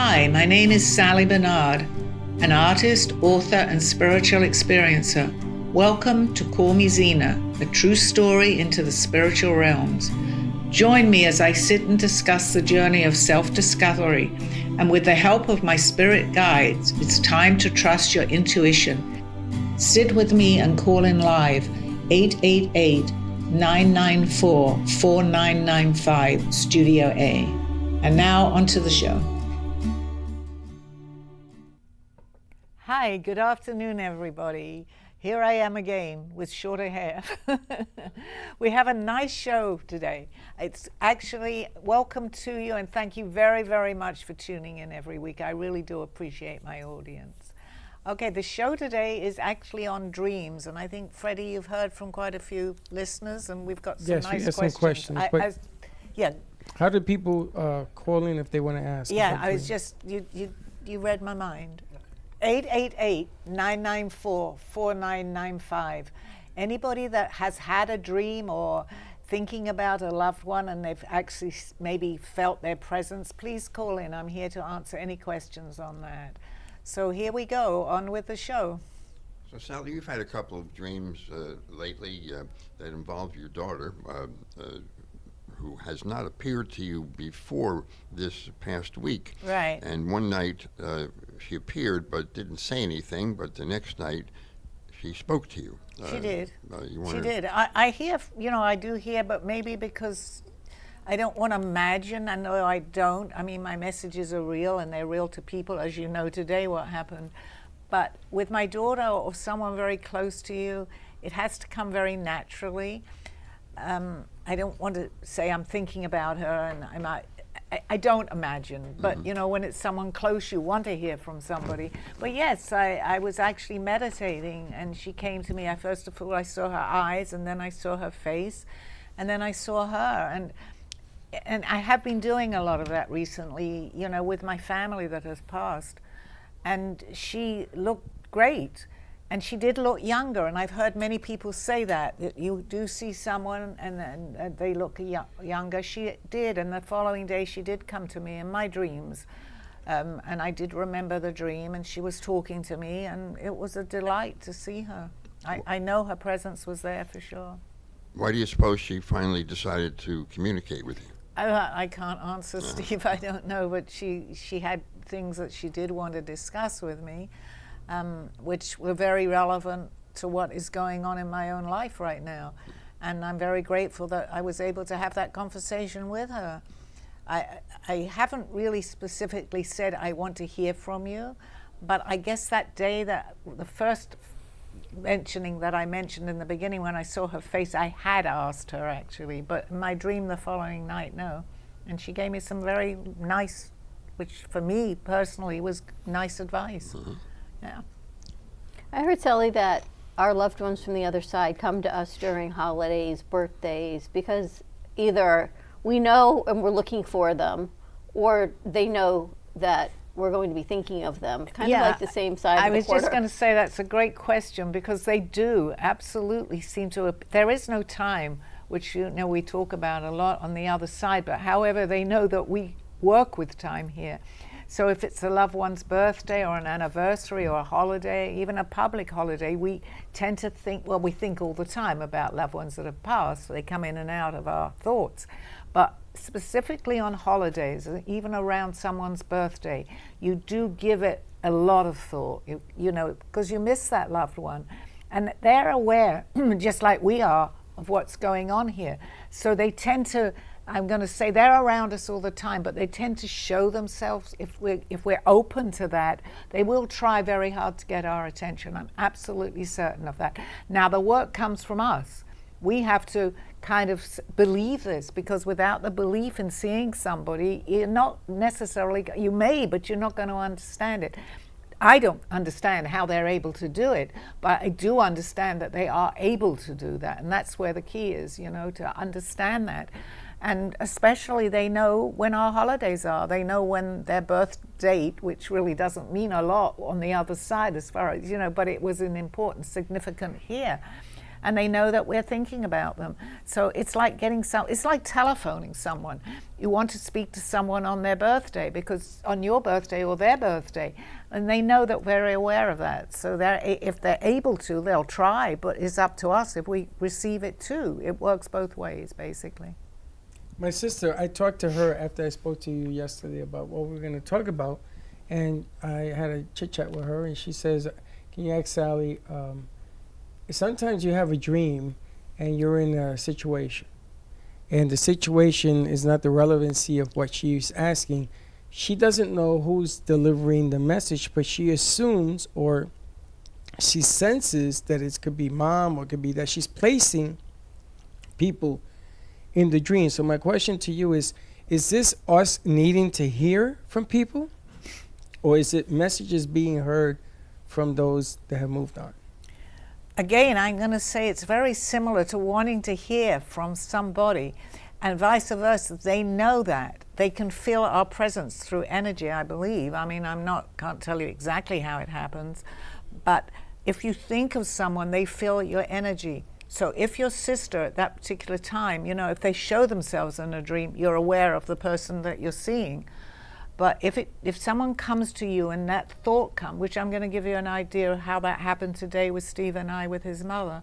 Hi, my name is Sally Barnard, an artist, author, and spiritual experiencer. Welcome to Call Me Zena, a true story into the spiritual realms. Join me as I sit and discuss the journey of self-discovery, and with the help of my spirit guides, it's time to trust your intuition. Sit with me and call in live 888-994-4995, Studio A. And now onto the show. Hi, good afternoon, everybody. Here I am again with shorter hair. We have a nice show today. It's actually welcome to you, and thank you very, very much for tuning in every week. I really do appreciate my audience. Okay, the show today is actually on dreams, and I think, Freddie, you've heard from quite a few listeners, and we've got some nice questions. Some questions. Yeah. How do people call in if they want to ask? Yeah, I was just, you read my mind. 888-994-4995. Anybody that has had a dream or thinking about a loved one and they've actually maybe felt their presence, please call in. I'm here to answer any questions on that. So here we go, on with the show. So Sally, you've had a couple of dreams lately that involve your daughter, who has not appeared to you before this past week. Right. And one night she appeared but didn't say anything, but the next night she spoke to you. She did. She did. I hear, I do hear, but maybe because I don't want to imagine. I know I don't. I mean, my messages are real, and they're real to people, as you know today what happened. But with my daughter or someone very close to you, it has to come very naturally. I don't want to say I'm thinking about her, and I don't imagine, but when it's someone close, you want to hear from somebody. But yes, I was actually meditating, and she came to me. First of all, I saw her eyes, and then I saw her face, and then I saw her, and I have been doing a lot of that recently, with my family that has passed, and she looked great. And she did look younger, and I've heard many people say that you do see someone and they look younger. She did, and the following day she did come to me in my dreams. And I did remember the dream, and she was talking to me, and it was a delight to see her. I know her presence was there for sure. Why do you suppose she finally decided to communicate with you? I can't answer, Steve, I don't know, but she had things that she did want to discuss with me. Which were very relevant to what is going on in my own life right now. And I'm very grateful that I was able to have that conversation with her. I haven't really specifically said I want to hear from you, but I guess that day, that the first mentioning that I mentioned in the beginning when I saw her face, I had asked her actually, but in my dream the following night, no. And she gave me some very nice, which for me personally was nice advice. Yeah. I heard, Sally, that our loved ones from the other side come to us during holidays, birthdays, because either we know and we're looking for them, or they know that we're going to be thinking of them, kind of like the same side of the quarter. I was just going to say that's a great question, because they do absolutely seem to, there is no time, which we talk about a lot on the other side, but however, they know that we work with time here. So if it's a loved one's birthday or an anniversary or a holiday, even a public holiday, we tend to think, well, we think all the time about loved ones that have passed. They come in and out of our thoughts. But specifically on holidays, even around someone's birthday, you do give it a lot of thought, because you miss that loved one. And they're aware, just like we are, of what's going on here. So they tend to, I'm going to say, they're around us all the time, but they tend to show themselves. If we're open to that, they will try very hard to get our attention. I'm absolutely certain of that. Now, the work comes from us. We have to kind of believe this, because without the belief in seeing somebody, you're not necessarily, you may, but you're not going to understand it. I don't understand how they're able to do it, but I do understand that they are able to do that, and that's where the key is, to understand that. And especially they know when our holidays are. They know when their birth date, which really doesn't mean a lot on the other side as far as, but it was an important, significant here. and they know that we're thinking about them. So it's like it's like telephoning someone. You want to speak to someone on their birthday, because on your birthday or their birthday, and they know that we're aware of that. So if they're able to, they'll try, but it's up to us if we receive it too. It works both ways, basically. My sister, I talked to her after I spoke to you yesterday about what we were going to talk about, and I had a chit-chat with her, and she says, can you ask Sally, sometimes you have a dream and you're in a situation, and the situation is not the relevancy of what she's asking. She doesn't know who's delivering the message, but she assumes or she senses that it could be mom, or it could be that she's placing people in the dream. So my question to you is this us needing to hear from people, or is it messages being heard from those that have moved on? Again, I'm going to say it's very similar to wanting to hear from somebody, and vice versa. They know that. They can feel our presence through energy, I believe. I mean, can't tell you exactly how it happens, but if you think of someone, they feel your energy. So if your sister at that particular time, if they show themselves in a dream, you're aware of the person that you're seeing. But if someone comes to you and that thought comes, which I'm going to give you an idea of how that happened today with Steve and I with his mother.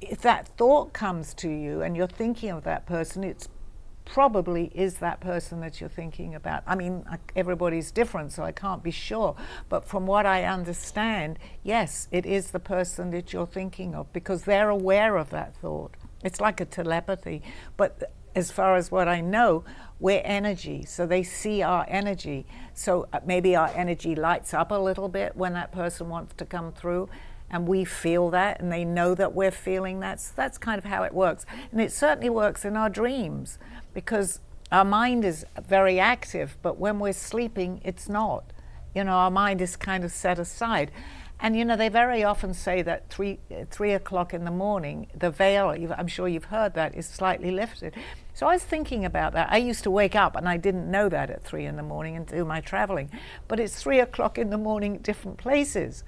If that thought comes to you and you're thinking of that person, it's probably is that person that you're thinking about. I mean, everybody's different, so I can't be sure. But from what I understand, yes, it is the person that you're thinking of, because they're aware of that thought. It's like a telepathy. But as far as what I know, we're energy, so they see our energy. So maybe our energy lights up a little bit when that person wants to come through, and we feel that, and they know that we're feeling that. So that's kind of how it works. And it certainly works in our dreams, because our mind is very active, but when we're sleeping, it's not. Our mind is kind of set aside. And they very often say that 3 o'clock in the morning, the veil, I'm sure you've heard that, is slightly lifted. So I was thinking about that. I used to wake up and I didn't know that at 3 in the morning and do my traveling. But it's 3 o'clock in the morning at different places.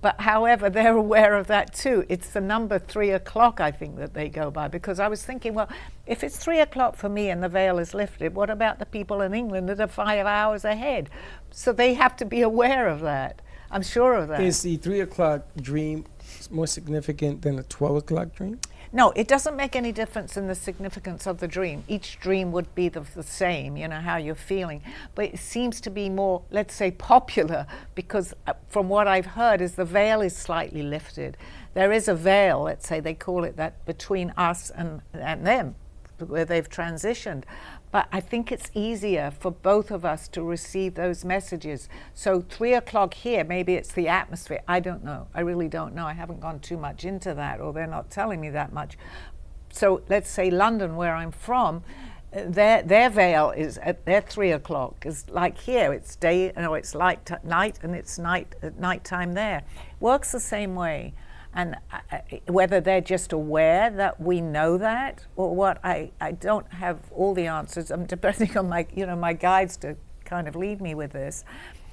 But however, they're aware of that too. It's the number 3 o'clock, I think, that they go by. Because I was thinking, well, if it's 3 o'clock for me and the veil is lifted, what about the people in England that are 5 hours ahead? So they have to be aware of that. I'm sure of that. Is the 3 o'clock dream more significant than a 12 o'clock dream? No, it doesn't make any difference in the significance of the dream. Each dream would be the same, how you're feeling. But it seems to be more, let's say, popular, because from what I've heard is the veil is slightly lifted. There is a veil, let's say, they call it that, between us and them, where they've transitioned. But I think it's easier for both of us to receive those messages. So 3 o'clock here, maybe it's the atmosphere. I don't know. I really don't know. I haven't gone too much into that, or they're not telling me that much. So let's say London, where I'm from, their veil is at their 3 o'clock. Is like here, it's day, it's night, and it's nighttime there. Works the same way. And whether they're just aware that we know that or what, I don't have all the answers. I'm depending on my guides to kind of lead me with this.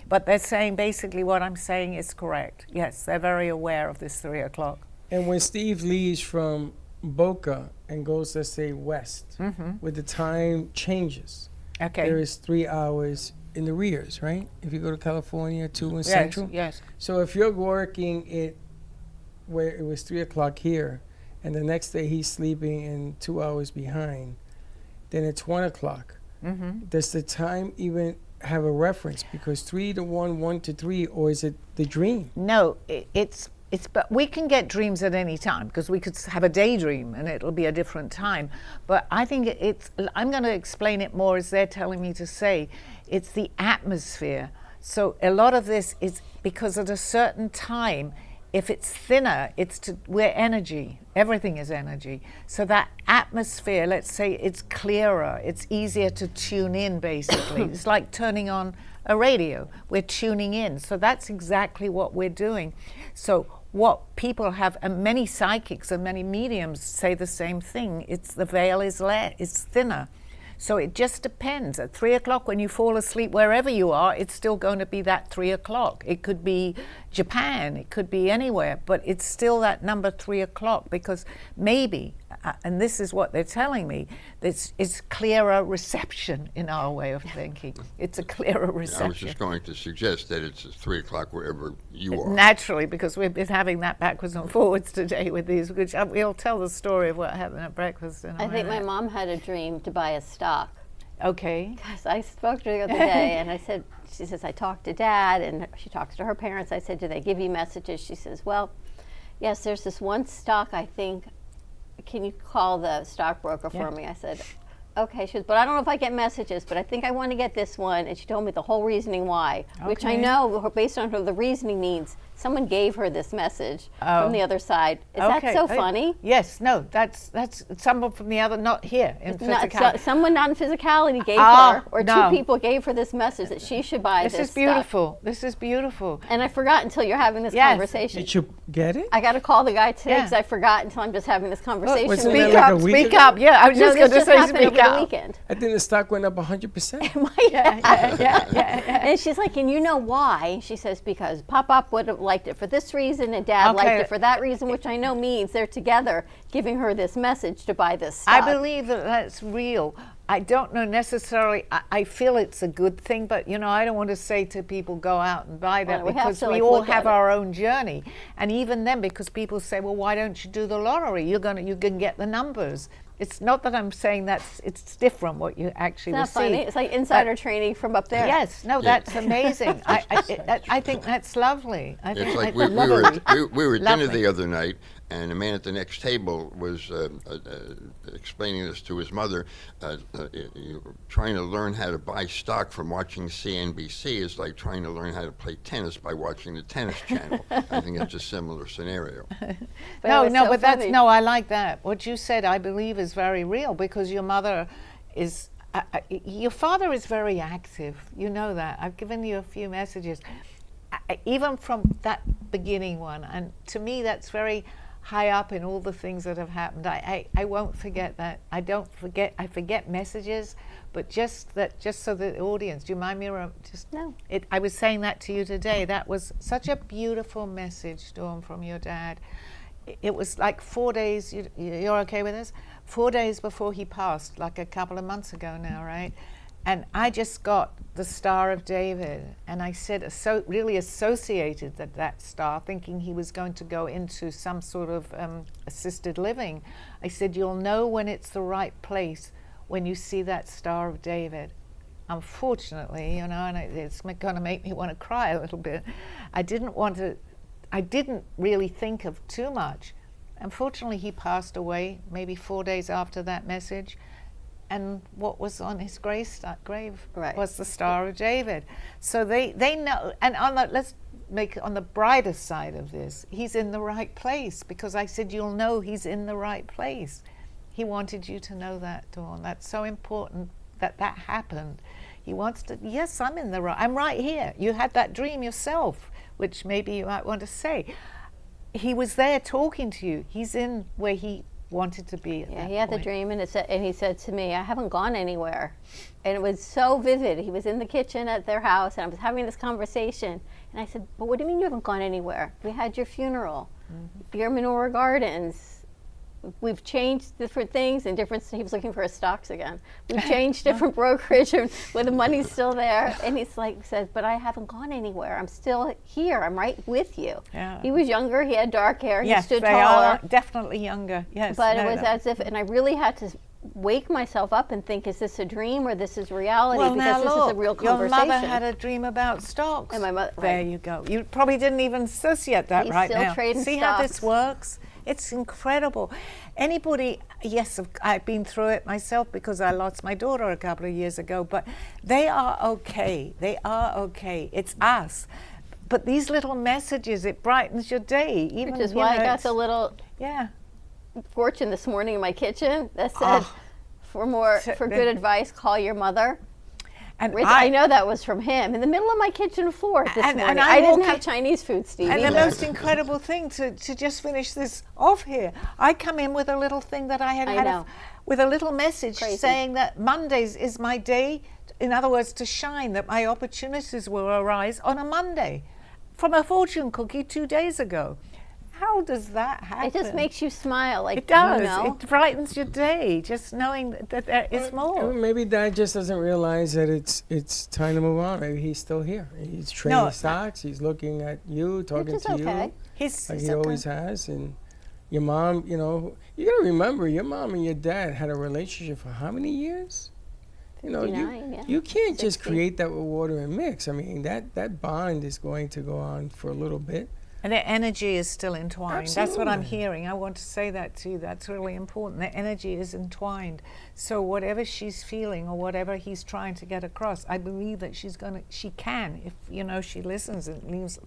But they're saying basically what I'm saying is correct. Yes, they're very aware of this 3 o'clock. And when Steve leaves from Boca and goes, let's say, west, where the time changes, there is 3 hours in the rears, right? If you go to California, 2 in Central. Yes. So if you're working it where it was 3 o'clock here, and the next day he's sleeping in 2 hours behind, then it's 1 o'clock. Does the time even have a reference? Because 3 to 1, 1 to 3, or is it the dream? No, but we can get dreams at any time, because we could have a daydream and it'll be a different time. But I think I'm going to explain it more as they're telling me to say. It's the atmosphere. So a lot of this is because at a certain time, if it's thinner, we're energy. Everything is energy. So that atmosphere, let's say it's clearer, it's easier to tune in, basically. It's like turning on a radio. We're tuning in. So that's exactly what we're doing. So what people have, and many psychics and many mediums say the same thing, it's the veil is thinner. So it just depends. At 3 o'clock when you fall asleep, wherever you are, it's still going to be that 3 o'clock. It could be Japan, it could be anywhere, but it's still that number 3 o'clock, because maybe, and this is what they're telling me, it's clearer reception in our way of thinking. It's a clearer reception. I was just going to suggest that it's 3 o'clock wherever you are. Naturally, because we've been having that backwards and forwards today with these, which we'll tell the story of what happened at breakfast in a I think my minute. mom had a dream to buy a stock. Okay. Because I spoke to her the other day, and I said, she says, I talked to Dad, and she talks to her parents. I said, do they give you messages? She says, well, yes, there's this one stock, I think. Can you call the stockbroker for me? I said, okay. She says, but I don't know if I get messages, but I think I want to get this one. And she told me the whole reasoning why, which I know, based on her, the reasoning means someone gave her this message from the other side. Is that so funny? Yes, no, that's someone from the other, not here in physicality. Someone not in physicality gave her, or two people gave her this message that she should buy this This is beautiful. This is beautiful. And I forgot until you're having this conversation. Did you get it? I got to call the guy today because I forgot until I'm just having this conversation. wasn't with that you. like a week Speak ago? up. Yeah, I was just going to say happened speak over the up. weekend. I think the stock went up 100%. Yeah. And she's like, and you know why? And she says, because Pop-Up would have liked it for this reason and Dad liked it for that reason, which I know means they're together giving her this message to buy this stock. I believe that that's real. I don't know necessarily, I feel it's a good thing, but I don't want to say to people go out and buy that, because we all have our own journey. And even then, because people say, well, why don't you do the lottery? You can get the numbers. It's not that I'm saying it's different what you actually It's not receive. funny. It's like insider training from up there. Yes, no, that's amazing. I think that's lovely. It's like we were at dinner the other night, and a man at the next table was explaining this to his mother. Trying to learn how to buy stock from watching CNBC is like trying to learn how to play tennis by watching the tennis channel. I think that's a similar scenario. I like that. What you said, I believe, is very real, because your mother is, your father is very active. You know that. I've given you a few messages, even from that beginning one, and to me that's very high up in all the things that have happened. I won't forget that. I forget messages, but just so the audience, do you mind me? No. I was saying that to you today. That was such a beautiful message, Dawn, from your dad. It was like 4 days, you're okay with this? 4 days before he passed, like a couple of months ago now, right? And I just got the Star of David, and I said, really associated that star, thinking he was going to go into some sort of assisted living. I said, you'll know when it's the right place when you see that Star of David. Unfortunately, and it's going to make me want to cry a little bit. I didn't really think of too much. Unfortunately, he passed away maybe 4 days after that message. And what was on his grave was the Star of David. So they know, and let's make it on the brighter side of this, he's in the right place, because I said, you'll know he's in the right place. He wanted you to know that, Dawn. That's so important that happened. He wants to, yes, I'm right here. You had that dream yourself, which maybe you might want to say. He was there talking to you. He's in where he wanted to be at that he had point. the dream, and he said to me, I haven't gone anywhere. And it was so vivid. He was in the kitchen at their house, and I was having this conversation. And I said, but what do you mean you haven't gone anywhere? We had your funeral, your Menorah Gardens. We've changed different things and he was looking for his stocks again. We've changed different brokerage where the money's still there. And he's says, but I haven't gone anywhere. I'm still here. I'm right with you. Yeah. He was younger. He had dark hair. Yes, he stood they taller. are definitely younger. Yes. But it was as if, and I really had to wake myself up and think, is this a dream or this is reality? Well, because now this is a real conversation. Your mother had a dream about stocks. And my mother, there you go. You probably didn't even associate that He's right still now. trading See stocks. how this works? It's incredible. Anybody, yes, I've been through it myself because I lost my daughter a couple of years ago, but they are okay. They are okay. It's us. But these little messages, it brightens your day. Even, which is why I got the little fortune this morning in my kitchen that said, for good advice, call your mother. And Rich, I know that was from him in the middle of my kitchen floor this And- morning. and I didn't walk have in- Chinese food, Steve. And the either. most incredible thing to just finish this off here, I come in with a little thing that I had I had know. with a little message Crazy. saying that Mondays is my day, in other words, to shine, that my opportunities will arise on a Monday from a fortune cookie 2 days ago. How does that happen? It just makes you smile. Like, It does. You know? It brightens your day, just knowing that there is more. Maybe Dad just doesn't realize that it's time to move on. Maybe he's still here. He's trading stocks. He's looking at you, talking is to okay. you, He's like it's he okay. always has. And your mom, you know, you gotta remember, your mom and your dad had a relationship for how many years? You know, 59, yeah. you can't just 60. create that with water and mix. I mean, that bond is going to go on for a little bit. And their energy is still entwined. That's what I'm Absolutely. hearing. I want to say that to you. That's really important. Their energy is entwined. So whatever she's feeling or whatever he's trying to get across, I believe that she can, if she listens and leaves.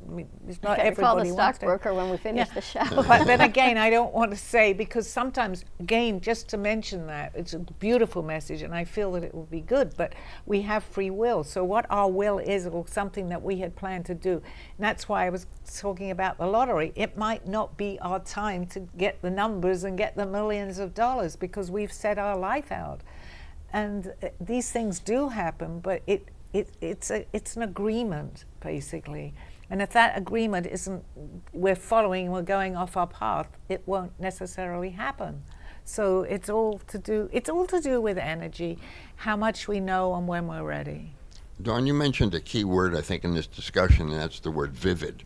It's not I call the everybody wants to. stockbroker when we finish Yeah. the show. But then again, I don't want to say, because sometimes, again, just to mention that, it's a beautiful message and I feel that it will be good, but we have free will. So what our will is, or something that we had planned to do. And that's why I was talking about the lottery. It might not be our time to get the numbers and get the millions of dollars because we've set our life out. And these things do happen, but it's an agreement, basically. And if that agreement isn't, we're going off our path, it won't necessarily happen. So it's all to do with energy, how much we know and when we're ready. Dawn, you mentioned a key word, I think, in this discussion, and that's the word vivid.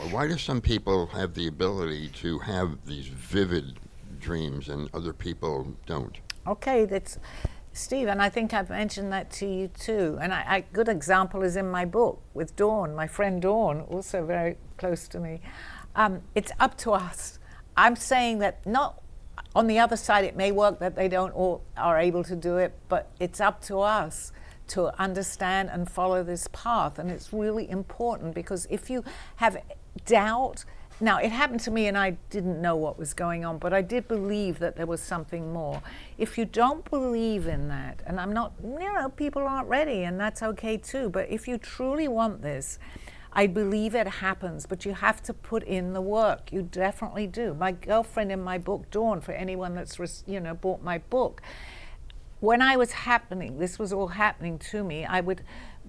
Why do some people have the ability to have these vivid dreams and other people don't? Okay, that's Steve, and I think I've mentioned that to you too. And a good example is in my book with Dawn, my friend Dawn, also very close to me. It's up to us. I'm saying that not on the other side, it may work that they don't all are able to do it, but it's up to us to understand and follow this path. And it's really important, because if you have doubt, now it happened to me and I didn't know what was going on, but I did believe that there was something more. If you don't believe in that, and I'm not, people aren't ready, and that's okay too, but if you truly want this, I believe it happens, but you have to put in the work. You definitely do. My girlfriend in my book, Dawn, for anyone that's bought my book, when this was all happening to me, I would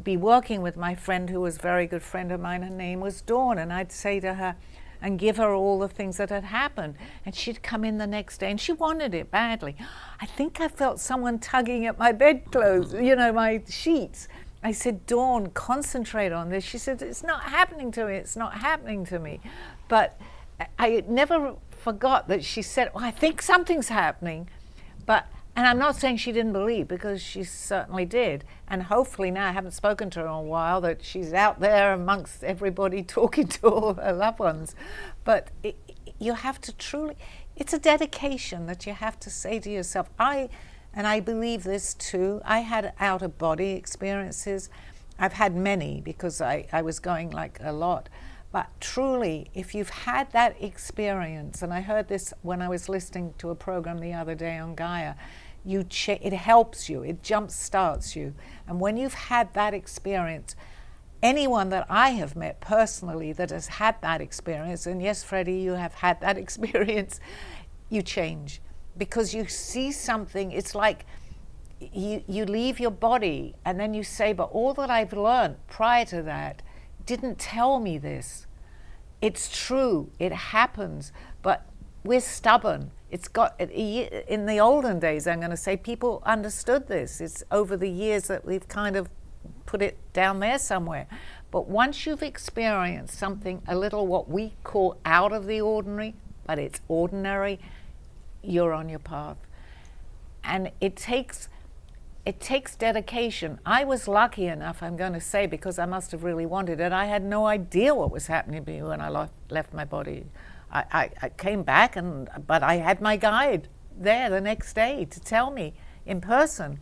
be working with my friend who was a very good friend of mine. Her name was Dawn, and I'd say to her and give her all the things that had happened. And she'd come in the next day, and she wanted it badly. I think I felt someone tugging at my bedclothes, my sheets. I said, Dawn, concentrate on this. She said, it's not happening to me, it's not happening to me. But I never forgot that she said, I think something's happening. And I'm not saying she didn't believe, because she certainly did. And hopefully now, I haven't spoken to her in a while, that she's out there amongst everybody talking to all her loved ones. But you have to truly, it's a dedication that you have to say to yourself. And I believe this too, I had out-of-body experiences. I've had many, because I was going like a lot. But truly, if you've had that experience, and I heard this when I was listening to a program the other day on Gaia, it helps you, it jump-starts you. And when you've had that experience, anyone that I have met personally that has had that experience, and yes, Freddie, you have had that experience, you change. Because you see something, it's like you leave your body, and then you say, but all that I've learned prior to that didn't tell me this. It's true, it happens, but we're stubborn. In the olden days, I'm going to say, people understood this. It's over the years that we've kind of put it down there somewhere. But once you've experienced something a little what we call out of the ordinary, but it's ordinary, you're on your path. And it takes dedication. I was lucky enough, I'm going to say, because I must have really wanted it. I had no idea what was happening to me when I left my body. I came back, but I had my guide there the next day to tell me in person,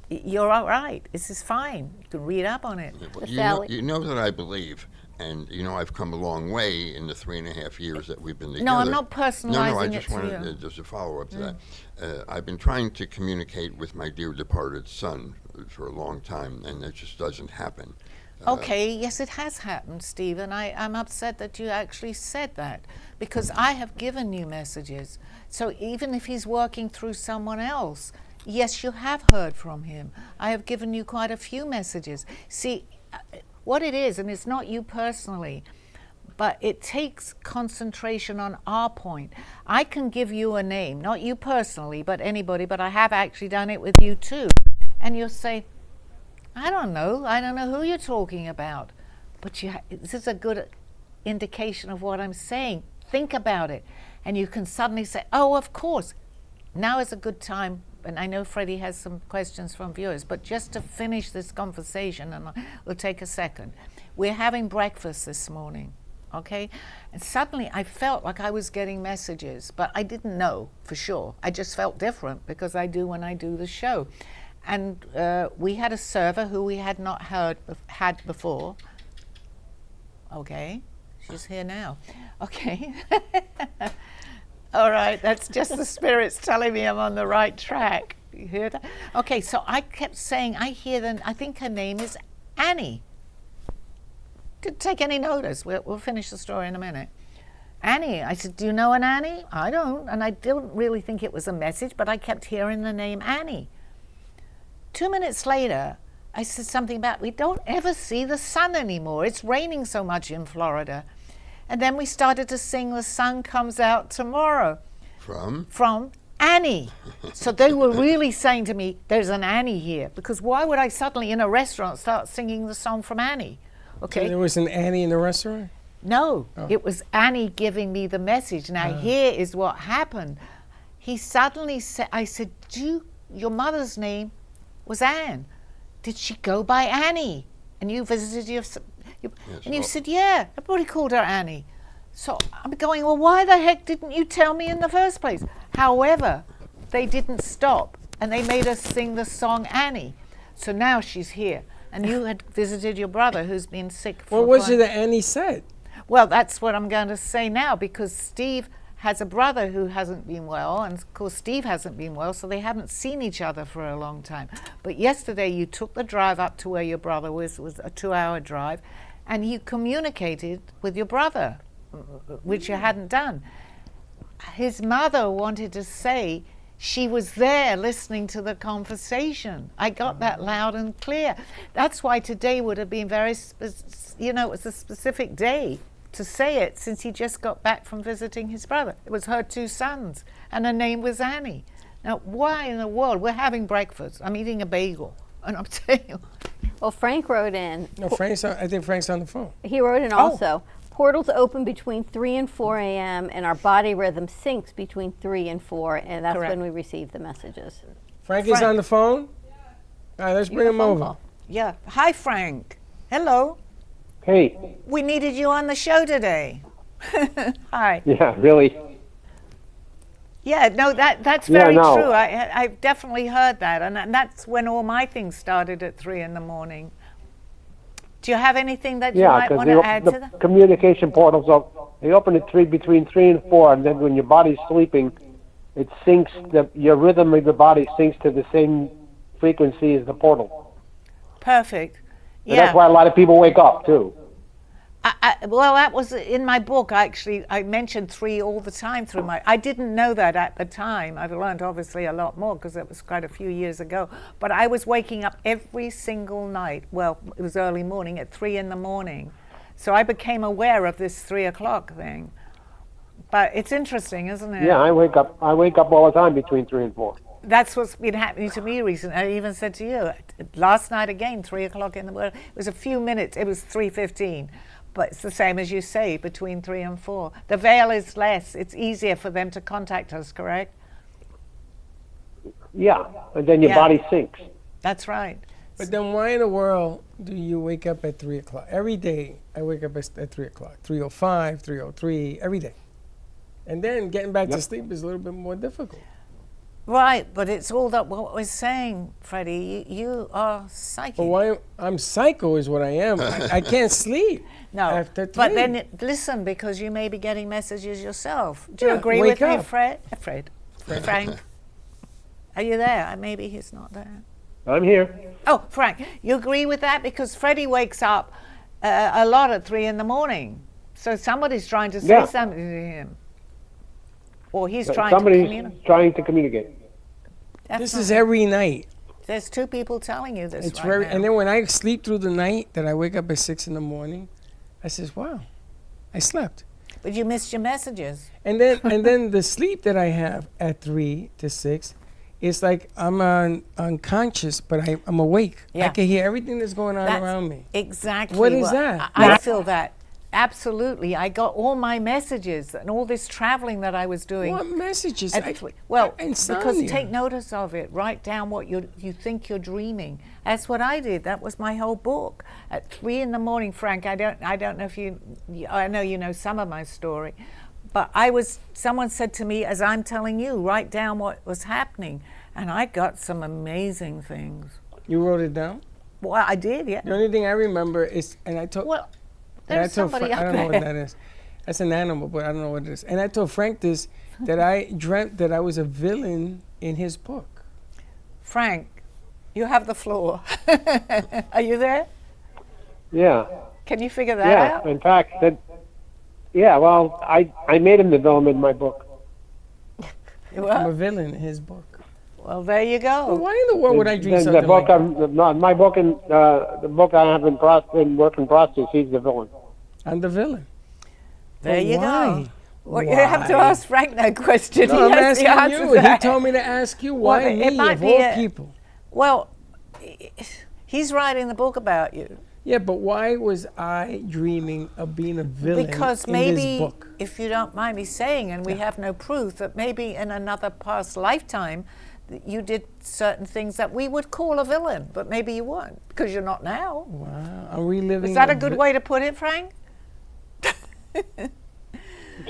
you're all right, this is fine. You can read up on it. You know that I believe, And I've come a long way in the 3.5 years that we've been together. No, I'm not personalizing No, I it just to wanted you. just a follow up to that. I've been trying to communicate with my dear departed son for a long time, and it just doesn't happen. Okay, yes, it has happened, Steve, and I'm upset that you actually said that, because I have given you messages. So even if he's working through someone else, yes, you have heard from him. I have given you quite a few messages. See, what it is, and it's not you personally, but it takes concentration on our point. I can give you a name, not you personally, but anybody, but I have actually done it with you too. And you'll say, I don't know who you're talking about. But this is a good indication of what I'm saying. Think about it. And you can suddenly say, oh, of course. Now is a good time. And I know Freddie has some questions from viewers, but just to finish this conversation, and we'll take a second. We're having breakfast this morning, okay? And suddenly I felt like I was getting messages, but I didn't know for sure. I just felt different, because I do when I do the show. And we had a server who we had not had before. Okay, she's here now. Okay. All right, that's just the spirits telling me I'm on the right track. You hear that? Okay, so I kept saying, I think her name is Annie. Didn't take any notice. We'll finish the story in a minute. Annie. I said, do you know an Annie? I don't. And I didn't really think it was a message, but I kept hearing the name Annie. 2 minutes later, I said something about, we don't ever see the sun anymore. It's raining so much in Florida. And then we started to sing The Sun Comes Out Tomorrow. From Annie. So they were really saying to me, there's an Annie here. Because why would I suddenly in a restaurant start singing the song from Annie? Okay. So there was an Annie in the restaurant? No, It was Annie giving me the message. Now here is what happened. He suddenly said, I said, your mother's name was Anne. Did she go by Annie? And you visited yes, and you said, yeah, everybody called her Annie. So I'm going, well, why the heck didn't you tell me in the first place? However, they didn't stop, and they made us sing the song Annie. So now she's here. And you had visited your brother who's been sick for What was it that Annie said? Well, that's what I'm going to say now, because Steve has a brother who hasn't been well, and of course Steve hasn't been well, so they haven't seen each other for a long time. But yesterday you took the drive up to where your brother was a 2-hour drive, and you communicated with your brother, which you hadn't done. His mother wanted to say she was there listening to the conversation. I got that loud and clear. That's why today would have been very, it was a specific day to say it, since he just got back from visiting his brother. It was her 2 sons, and her name was Annie. Now, why in the world? We're having breakfast. I'm eating a bagel, and I'm telling you. Well, Frank wrote in. No, I think Frank's on the phone. He wrote in also. Portals open between 3 and 4 a.m. and our body rhythm syncs between 3 and 4, and that's Correct. when we receive the messages. Frank is on the phone? All right, let's bring him over. Call. Yeah. Hi, Frank. Hello. Hey. We needed you on the show today. Hi. Yeah, really. Yeah, no, that's very true. I've definitely heard that, and that's when all my things started at 3 in the morning. Do you have anything that you might want to add to that? The communication portals, they open at between 3 and 4, and then when your body's sleeping, it syncs, your rhythm of the body syncs to the same frequency as the portal. Perfect. And that's why a lot of people wake up, too. Well, that was in my book. Actually, I mentioned 3 all the time through I didn't know that at the time. I've learned obviously a lot more because it was quite a few years ago. But I was waking up every single night. Well, it was early morning at 3 in the morning. So I became aware of this 3 o'clock thing. But it's interesting, isn't it? Yeah, I wake up all the time between 3 and 4. That's what's been happening to me recently. I even said to you, last night again, 3 o'clock in the morning. It was a few minutes. It was 3:15. But it's the same as you say, between 3 and 4. The veil is less. It's easier for them to contact us, correct? Yeah, and then your body syncs. That's right. But then why in the world do you wake up at 3 o'clock? Every day I wake up at 3 o'clock. 3:05, 3:03, every day. And then getting back to sleep is a little bit more difficult. Right, but it's all that what we're saying, Freddie. You are psychic. But why I'm psycho is what I am. I can't sleep. No, after but 3. then listen, because you may be getting messages yourself. Do you Yeah, agree wake with me, up. Frank? Are you there? Maybe he's not there. I'm here. Oh, Frank, you agree with that? Because Freddie wakes up a lot at 3 in the morning. So somebody's trying to say Yeah. something to him. Or he's trying Somebody's to communicate. trying to communicate. This is every night. There's 2 people telling you this It's right very, now. and then when I sleep through the night, that I wake up at 6 in the morning, I says, "Wow, I slept." But you missed your messages. And then the sleep that I have at 3 to 6, it's like I'm unconscious, but I'm awake. I Yeah. can hear everything that's going on That's around me. Exactly. What is that? I feel that. Absolutely. I got all my messages and all this traveling that I was doing. What messages? Well, insomnia. because take notice of it. Write down what you think you're dreaming. That's what I did. That was my whole book. At 3 in the morning, Frank. I don't know if I know you know some of my story, but someone said to me, as I'm telling you, write down what was happening, and I got some amazing things. You wrote it down? Well, I did, yeah. The only thing I remember is, and I told. Well, And I there's told somebody I up don't know what there. that is. That's an animal, but I don't know what it is. And I told Frank this, that I dreamt that I was a villain in his book. Frank, you have the floor. Are you there? Yeah. Can you figure that Yeah. out? In fact, well, I made him the villain in my book. I'm a Well, villain in his book. well, there you Well, go. why in the world would I dream The something book like that? my book and the book I have in work in process. He's the villain. I'm the villain. There But you why? go. Well, you have to Why? ask Frank that question. No, I'm he has the asking answer you. to that. He told me to ask you Well, why it me might of be all a- people. Well, he's writing the book about you. Yeah, but why was I dreaming of being a villain Because in maybe, this book? if you don't mind me saying, and we have no proof, that maybe in another past lifetime that you did certain things that we would call a villain, but maybe you weren't, because you're not now. Wow, I'm reliving. Is that a good way to put it, Frank?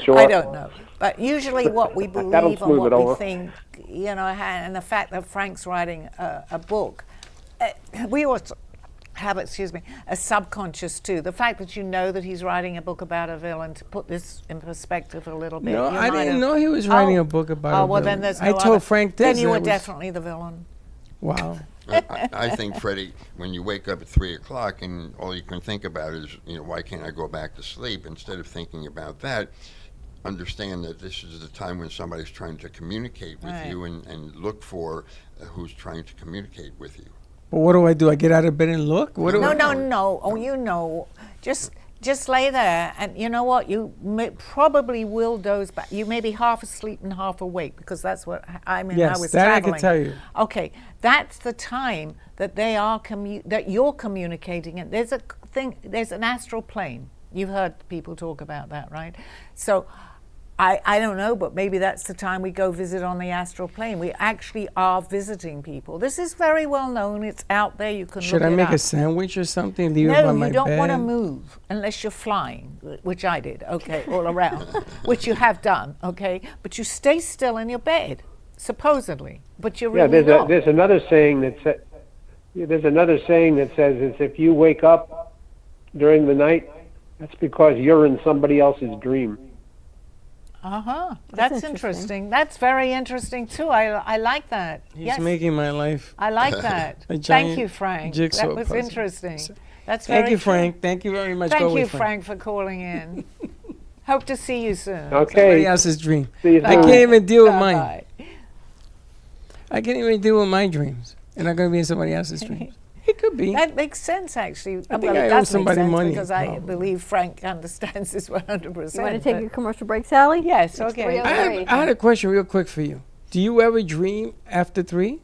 Sure. I don't know. But usually what we That'll believe and smooth what it we over. think, and the fact that Frank's writing a book, we also have, a subconscious too. The fact that you know that he's writing a book about a villain, to put this in perspective a little bit. No, you I might didn't have- know he was writing Oh. a book about Oh, a well, villain. then there's no I other. told Frank this. Then you and were it was- definitely the villain. Wow. I think, Freddie, when you wake up at 3 o'clock and all you can think about is, why can't I go back to sleep? Instead of thinking about that, understand that this is the time when somebody's trying to communicate with Right. you and look for who's trying to communicate with you. But what do I do? I get out of bed and look? What do No, I no. Oh, just lay there, and you know what? You probably will doze back. You may be half asleep and half awake, because that's what I mean. Yes, I was that I traveling. can tell you. Okay, that's the time that they are that you're communicating. And there's a thing. There's an astral plane. You've heard people talk about that, right? So. I don't know, but maybe that's the time we go visit on the astral plane. We actually are visiting people. This is very well known. It's out there. You can Should look I it make up. a sandwich or something? Leave it No, on my you don't want to bed? move unless you're flying, which I did, okay, all around, which you have done, okay? But you stay still in your bed, supposedly, but you're Yeah, really not. there's another saying that says is if you wake up during the night, that's because you're in somebody else's dream. Uh-huh. That's interesting. interesting. That's very interesting, too. I like that. He's yes, making my life. I like that. A Thank giant you, Frank. jigsaw That was puzzle. interesting. That's very Thank you, true. Frank. Thank you very much. Go Thank away, you, Frank, for calling in. Hope to see you soon. Somebody Okay. else's dream. See you I soon. can't even deal with mine. Bye-bye. I can't even deal with my dreams. And I'm going to be in somebody else's dreams. It could be. That makes sense, actually. I think well, I it owe does make somebody sense money, because I probably. believe Frank understands this 100%. You want to take but- a commercial break, Sally? Yes, It's okay. 3:03. I had a question real quick for you. Do you ever dream after 3?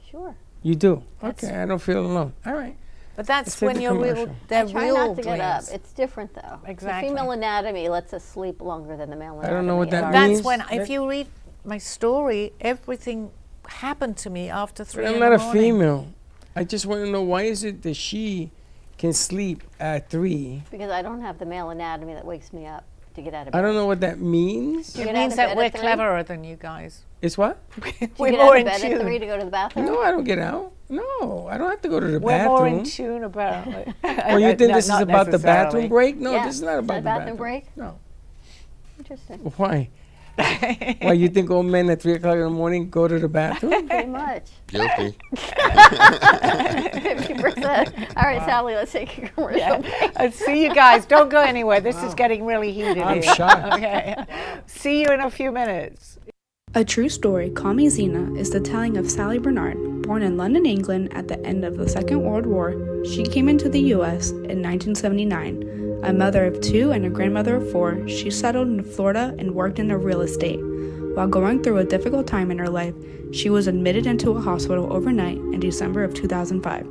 Sure. You do? That's- Okay, I don't feel alone. All right. But Let's that's take when the you're real. commercial. They're Try real not to get up. dreams. It's different, though. Exactly. The female anatomy lets us sleep longer than the male anatomy. I don't know what that Our- means. That's when, that- if you read my story, everything happened to me after 3 I'm in not the a morning. female. I just want to know, why is it that she can sleep at 3? Because I don't have the male anatomy that wakes me up. To get out of bed. I don't know what that means. You It get out means of that bed we're at 3? cleverer than you guys. It's what? Do We're you get more out in of bed at 3 tune. to go to the bathroom? No, I don't get out. No, I don't have to go to the We're more in bathroom. tune, apparently. Well, you think this is Not about the bathroom necessarily. break? No, Yeah. this is not Is about that the a bathroom bathroom break? No. Interesting. Why? Why you think old men at 3 o'clock in the morning go to the bathroom? Pretty much. Guilty. 50%. All right, Sally, let's take a commercial break. See you guys. Don't go anywhere. This is getting really heated I'm here. shocked. Okay. See you in a few minutes. A true story, Call Me Zena, is the telling of Sally Barnard. Born in London, England at the end of the Second World War, she came into the U.S. in 1979. A mother of 2 and a grandmother of 4, she settled in Florida and worked in real estate. While going through a difficult time in her life, she was admitted into a hospital overnight in December of 2005.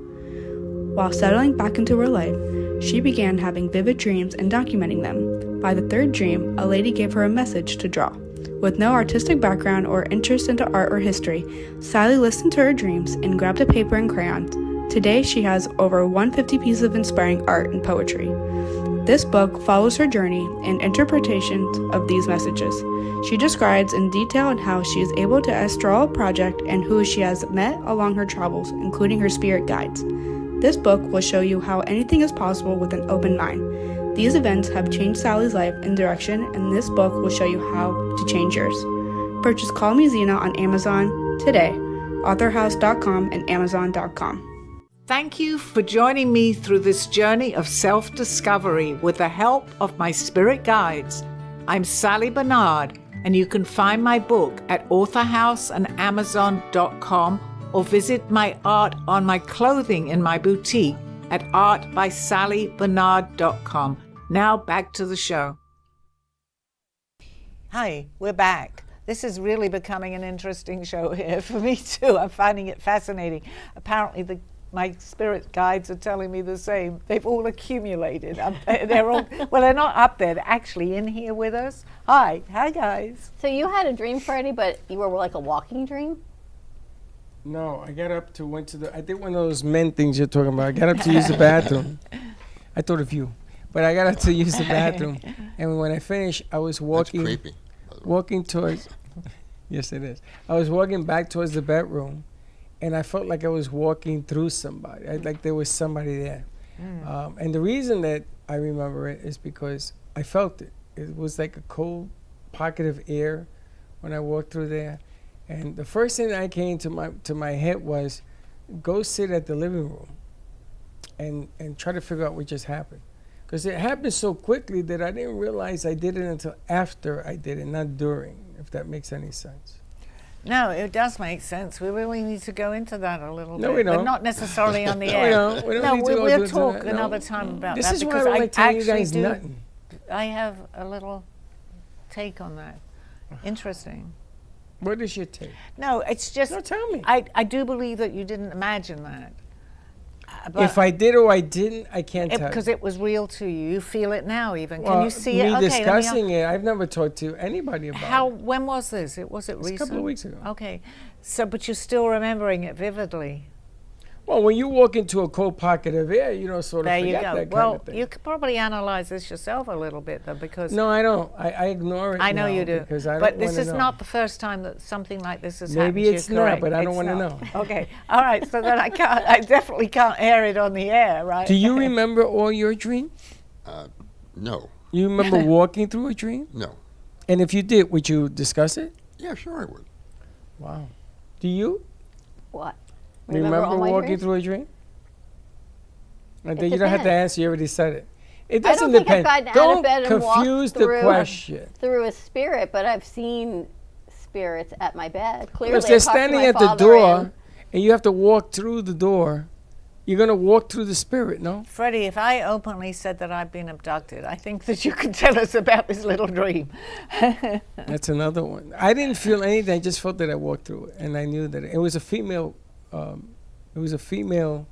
While settling back into her life, she began having vivid dreams and documenting them. By the 3rd dream, a lady gave her a message to draw. With no artistic background or interest into art or history, Sally listened to her dreams and grabbed a paper and crayons. Today, she has over 150 pieces of inspiring art and poetry. This book follows her journey and interpretations of these messages. She describes in detail how she is able to astral a project and who she has met along her travels, including her spirit guides. This book will show you how anything is possible with an open mind. These events have changed Sally's life and direction, and this book will show you how to change yours. Purchase Call Me Zena on Amazon today, authorhouse.com and amazon.com. Thank you for joining me through this journey of self-discovery with the help of my spirit guides. I'm Sally Barnard, and you can find my book at authorhouse and amazon.com or visit my art on my clothing in my boutique at artbysallybarnard.com. Now back to the show. Hi, we're back. This is really becoming an interesting show here for me too. I'm finding it fascinating. Apparently my spirit guides are telling me the same. They've all accumulated. They're all, well, they're not up there. They're actually in here with us. Hi guys. So you had a dream, Freddie, but you were like a walking dream? No, I got up to I did one of those men things you're talking about. I got up to use the bathroom. I thought of you. But I got up to use the bathroom. And when I finished, I was That's walking. creepy. Walking towards, yes it is. I was walking back towards the bedroom, and I felt like I was walking through somebody. Like there was somebody there. And the reason that I remember it is because I felt it. It was like a cold pocket of air when I walked through there. And the first thing that came to my head was, go sit at the living room and try to figure out what just happened. Because it happened so quickly that I didn't realize I did it until after I did it, not during, if that makes any sense. No, it does make sense. We really need to go into that a little bit. No, we don't. But not necessarily on the No, air. we don't. We don't need to go we'll into talk that. No. another time about This that. is why I because don't like telling you actually guys do. nothing. I have a little take on that. Interesting. What is your take? No, it's just. No, tell me. I do believe that you didn't imagine that. If I did or I didn't, I can't tell. Because it was real to you. You feel it now even. Well, Can you see me it? Okay, discussing it, I've never talked to anybody about it. When was this? Was it recent? A couple of weeks ago. Okay. So, but you're still remembering it vividly. Well, when you walk into a cold pocket of air, you don't sort of There you forget go. that Well, kind of thing. you could probably analyze this yourself a little bit, though, because No, I don't. I ignore it. I know now you do. because I don't But this wanna is know. not the first time that something like this has happened. Maybe to you, it's not, correct? but I don't It's wanna not. know. Okay. All right. So then I definitely can't air it on the air, right? Do you remember all your dreams? No, You remember walking through a dream? no. And if you did, would you discuss it? Yeah, sure I would. Wow. Do you What? remember all my walking dreams? through a dream? And It then you don't have to depends. answer. You already said it. It I doesn't don't think depend. I've gotten out Don't of bed and walked confuse the through question. through a spirit, but I've seen spirits at my bed. Clearly, If they're I talked to standing my at the father door and you have to walk through the door, you're going to walk through the spirit, no? Freddie, if I openly said that I've been abducted, I think that you could tell us about this little dream. That's another one. I didn't feel anything. I just felt that I walked through it, and I knew that it was a female. It was a female.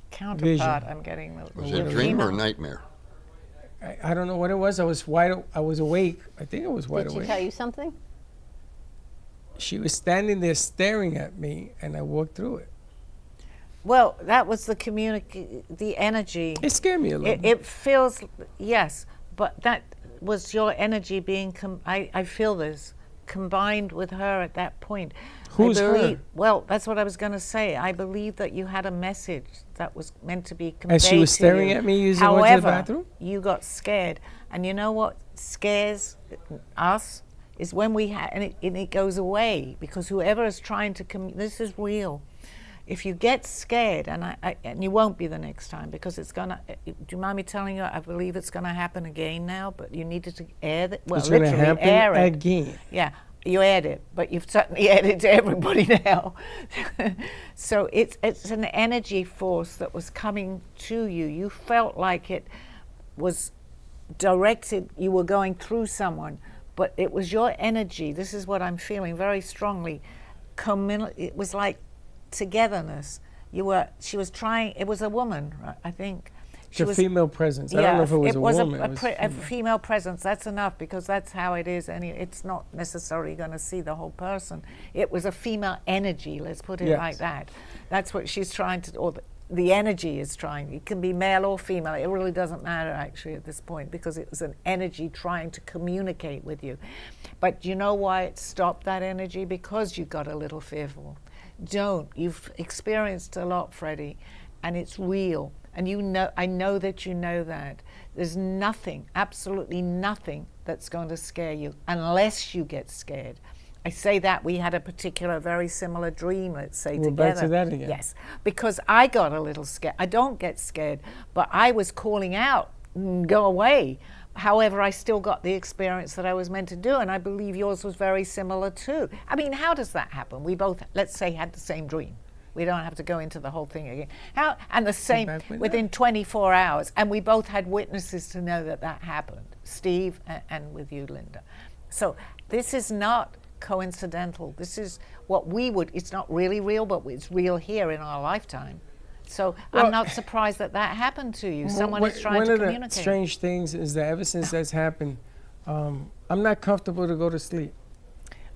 Counterpart, Vision. I'm getting. Was it a dream or a nightmare? I don't know what it was. I was I was awake. I think I was wide Did she awake. tell you something? She was standing there staring at me, and I walked through it. Well, that was the energy. It scared me a little. It feels, yes, but that was your energy being, I feel this, combined with her at that point. Who's her? Well, that's what I was going to say. I believe that you had a message that was meant to be conveyed. As she was to staring you. at me using going to the However, bathroom? you got scared. And you know what scares us? Is when we and it goes away, because whoever is trying to this is real. If you get scared, and and you won't be the next time, because it's gonna. Do you mind me telling you? I believe it's gonna happen again now, but you needed to air that. Well, It's going to literally air happen it. again. Yeah, you aired it, but you've certainly aired it to everybody now. So it's an energy force that was coming to you. You felt like it was directed. You were going through someone. But it was your energy. This is what I'm feeling very strongly. It was like togetherness. She was trying. It was a woman, right, I think. It's a female presence. I don't know if it was a woman. It was a female presence. That's enough, because that's how it is. It's not necessarily going to see the whole person. It was a female energy. Let's put it like that. That's what she's trying to, or the energy is trying. It can be male or female. It really doesn't matter actually at this point, because it was an energy trying to communicate with you. But you know why it stopped that energy? Because you got a little fearful. You've experienced a lot, Freddie, and it's real. And I know that you know that. There's nothing, absolutely nothing that's going to scare you unless you get scared. I say that we had a particular very similar dream, let's say, We're together. back to that again. Yes, because I got a little scared. I don't get scared, but I was calling out, go away. However, I still got the experience that I was meant to do, and I believe yours was very similar too. I mean, how does that happen? We both, let's say, had the same dream. We don't have to go into the whole thing again. And the same within 24 hours, and we both had witnesses to know that happened. Steve and with you, Linda. So this is not coincidental. This is what it's not really real, but it's real here in our lifetime. So I'm not surprised that happened to you. Someone is trying to communicate. One of the strange things is that ever since that's happened, I'm not comfortable to go to sleep.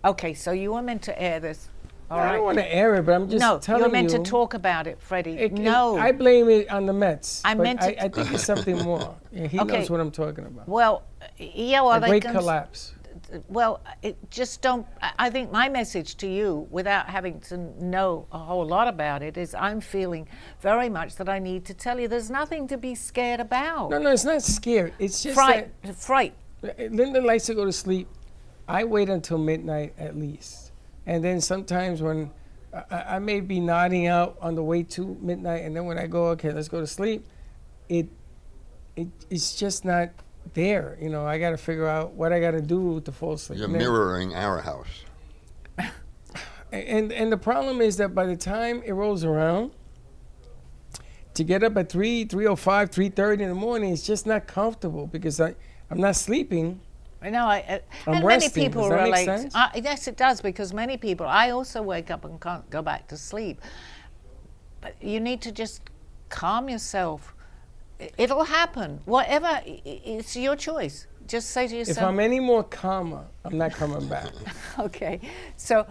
Okay, so you were meant to air this. All right. I don't want to air it, but I'm just telling you. No, you're meant to talk about it, Freddie. I blame it on the Mets. I think it's something more. Yeah, he knows what I'm talking about. Well, yeah, well, a great collapse. Well, I think my message to you, without having to know a whole lot about it, is I'm feeling very much that I need to tell you there's nothing to be scared about. No, it's not scared. It's just fright. Linda likes to go to sleep. I wait until midnight at least. And then sometimes when I may be nodding out on the way to midnight, and then when I go, okay, let's go to sleep, it's just not there. You know, I got to figure out what I got to do to fall asleep. You're mirroring our house. And the problem is that by the time it rolls around, to get up at 3:05, 3:30 in the morning, it's just not comfortable, because I'm not sleeping. I know, and resting. many people Does that relate. make sense? Yes, it does, because many people, I also wake up and can't go back to sleep. But you need to just calm yourself. It'll happen. Whatever, it's your choice. Just say to yourself. If I'm any more calmer, I'm not coming back. Okay, so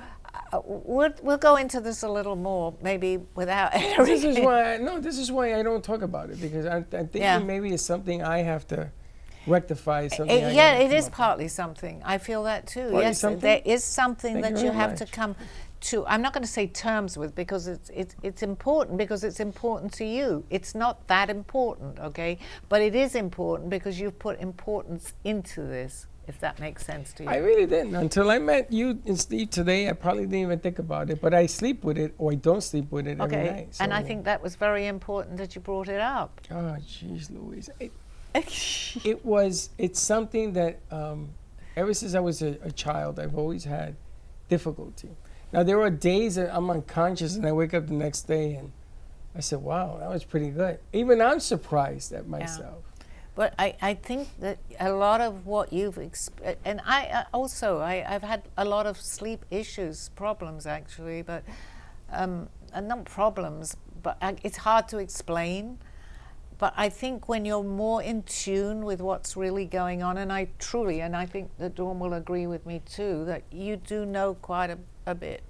we'll go into this a little more, maybe without. This is why I don't talk about it, because I think maybe it's something I have to rectify. Something. It is partly something. I feel that too. Partly yes, something? there is something Thank that you you very have much. to come to. I'm not going to say terms with, because it's important, because it's important to you. It's not that important, okay? But it is important because you've put importance into this, if that makes sense to you. I really didn't. Until I met you and Steve today, I probably didn't even think about it. But I sleep with it, or I don't sleep with it every night. And I think that was very important that you brought it up. Oh, jeez, Louise. It's something that ever since I was a child, I've always had difficulty. Now, there are days that I'm unconscious and I wake up the next day and I said, wow, that was pretty good. Even I'm surprised at myself. But I think that a lot of what you've and I've had a lot of sleep issues, problems actually, but not problems, but it's hard to explain. But I think when you're more in tune with what's really going on, and I think that Dawn will agree with me too, that you do know quite a bit.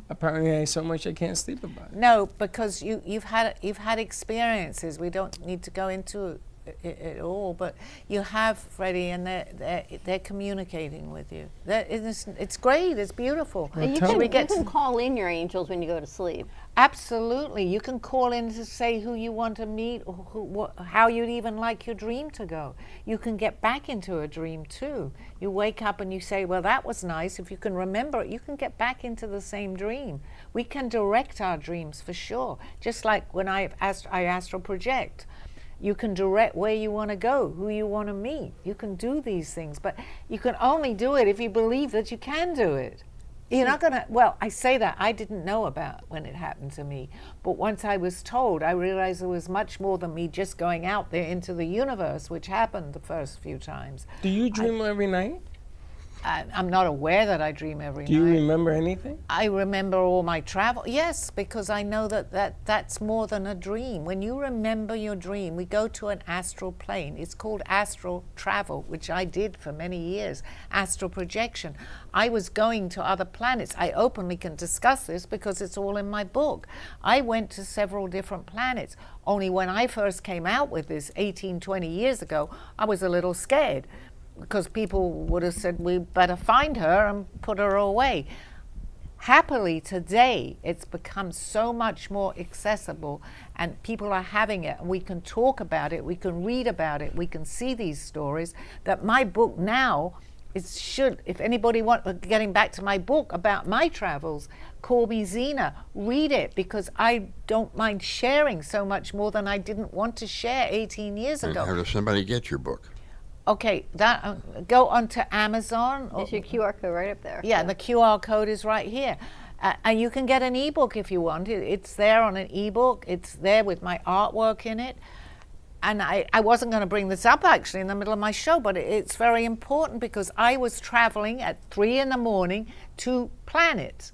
Apparently, I so much I can't sleep about it. No, because you've had experiences. We don't need to go into it all, but you have Freddie, and they're communicating with you. It's great. It's beautiful. And you can call in your angels when you go to sleep. Absolutely. You can call in to say who you want to meet, or how you'd even like your dream to go. You can get back into a dream too. You wake up and you say, well, that was nice. If you can remember it, you can get back into the same dream. We can direct our dreams for sure. Just like when I astral project. You can direct where you want to go, who you want to meet. You can do these things, but you can only do it if you believe that you can do it. You're not going to, well, I say that, I didn't know about when it happened to me, but once I was told, I realized there was much more than me just going out there into the universe, which happened the first few times. Do you dream every night? I'm not aware that I dream every night. Do you remember anything? I remember all my travel. Yes, because I know that's more than a dream. When you remember your dream, we go to an astral plane. It's called astral travel, which I did for many years, astral projection. I was going to other planets. I openly can discuss this because it's all in my book. I went to several different planets. Only when I first came out with this 18, 20 years ago, I was a little scared, because people would have said, we better find her and put her away. Happily, today, it's become so much more accessible, and people are having it, and we can talk about it, we can read about it, we can see these stories, that my book now, if anybody getting back to my book about my travels, Call Me Zena, read it, because I don't mind sharing so much more than I didn't want to share 18 years ago. How does somebody get your book? Okay, go onto Amazon. There's your QR code right up there. Yeah, and the QR code is right here. And you can get an ebook if you want. It's there on an ebook. It's there with my artwork in it. And I wasn't going to bring this up actually in the middle of my show, but it's very important because I was traveling at 3 a.m. to planets.